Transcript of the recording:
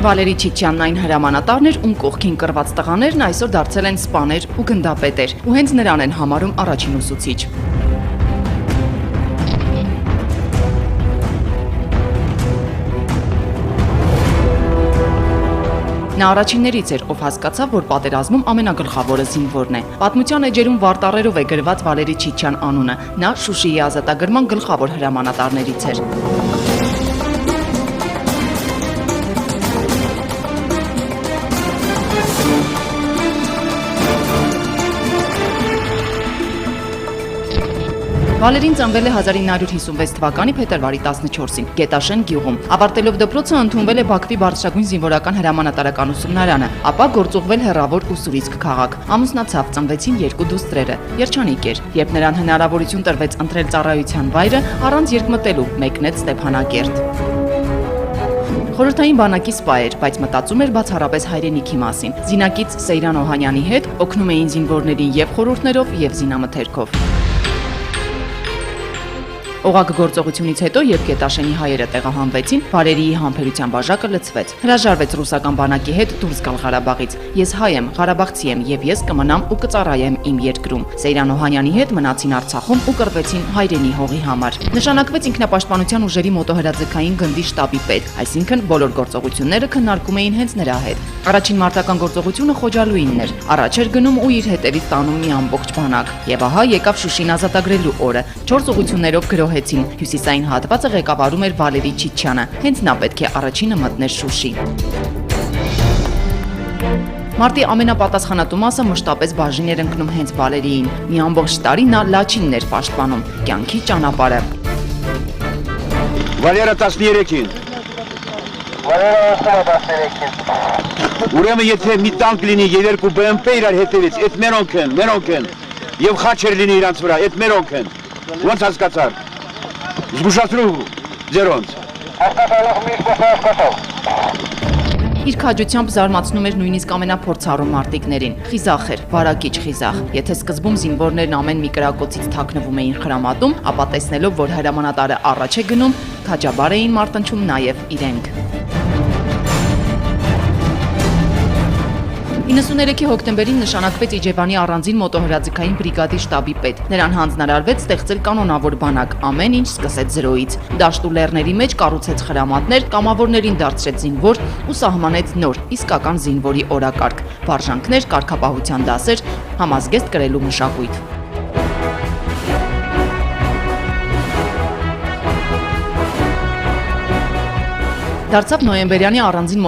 Վալերի Չիչյանն այն հրամանատարն էր, ում կողքին կռված տղաներն այսօր դարձել են սպաներ ու գնդապետեր, ու հենց նրան են համարում առաջին ուսուցիչ։ Նա առաջիններից էր, ով հասկացավ, որ պատերազմում ամենագլխավորը զինվորն է։ Պատմության էջերում վարտառերով է գրված Վալերի Չիչյան անունը։ Նա Շուշիի ազատագրման գլխավոր հրամանատարներից էր։ Վալերին ծնվել է 1956 թվականի փետրվարի 14-ին Գետաշեն գյուղում։ Ավարտելով դպրոցը ընդունվել է Բաքվի բարձրագույն զինվորական հրամանատարական ուսումնարանը, ապա գործուղվել հեռավոր Ուսուրիցկ քաղաք։ Ամուսնացավ, ծնվեցին 2 դուստրերը։ Երջանիկ էր, երբ նրան հնարավորություն տրվեց ընտրել ծառայության վայրը, առանց երկմտելու մեկնեց Ստեփանակերտ։ Խորհրդային բանակի սպա էր, բայց մտածում էր բացառապես հայրենիքի մասին։ Զինակից Սեյրան Օհանյանի հետ օգնում էին զինվորներին եւ խորհուրդներով եւ զինամթերքով։ Օղակ գործողությունից հետո, երբ Գետաշենի հայերը տեղահանվեցին, Վալերիի համբերության բաժակը լցվեց։ Հրաժարվեց ռուսական բանակի հետ դուրս գալ Ղարաբաղից։ Ես հայ եմ, ղարաբաղցի եմ եւ ես կմնամ ու կծառայեմ իմ երկրում։ Սեյրան Օհանյանի հետ մնացին Արցախում ու կռվեցին հայրենի հողի համար։ Նշանակվեց ինքնապաշտպանության ուժերի մոտոհրաձգային գնդի շտաբի պետ, այսինքն բոլոր գործողությունները քննարկում էին հենց նրա հետ։ Առաջին մարտական գործողությունը Խոջալույինն էր։ Առաջ էր գնում ու իր հետևից տանում մի ամբողջ բանակ։ Եվ ահա եկավ Շուշին ազատագրելու օրը։ 4 ուղղություններով գրոհեցին։ Հյուսիսային հատվածը ղեկավարում էր Վալերի Չիչյանը։ Հենց նա պետք է առաջինը մտներ Շուշի։ Մարտի ամենապատասխանատու մասը մշտապես բաժին էր ընկնում հենց Վալերիին։ Մի ամբողջ տարի նա Լաչինն էր պաշտպանում, կյանքի ճանապարհը։ Վալերը 13-ին։ Վալերը 13-ին։ Ուրեմն եթե մի տանկ լինի եւ 2 BMW իրար հետևից, այդ մերոնք են։ Եվ խաչեր լինի իրանց վրա, այդ մերոնք են։ Ոնց հասկացար։ Զգուշացրու ձերոնց։ Հասկացալով միշտ հասկացավ։ Իր քաջությամբ զարմացնում էր նույնիսկ ամենափորձառու մարտիկներին։ Խիզախ էր, վարակիչ խիզախ։ Եթե սկզբում զինվորներն ամեն մի կրակոցից թաքնվում էին խրամատում, ապա տեսնելով, որ հրամանատարը առաջ է գնում, քաջաբար էին մարտնչում նաև իրենք։ 93-ի հոկտեմբերին նշանակվեց Իջևանի առանձին մոտոհրաձգային բրիգադի շտաբի պետ։ Նրան հանձնարարվեց ստեղծել կանոնավոր բանակ, ամեն ինչ սկսեց զրոյից։ Դաշտ ու լեռների մեջ կառուցեց խրամատներ, կամավորներին դարձրեց զինվոր ու սահմանեց նոր, իսկական զինվորի օրակարգ, վարժանքներ, կարգապահության դասեր, համազգեստ կրելու մշակույթ։ Դարձավ նոյեմբերյանի առանձին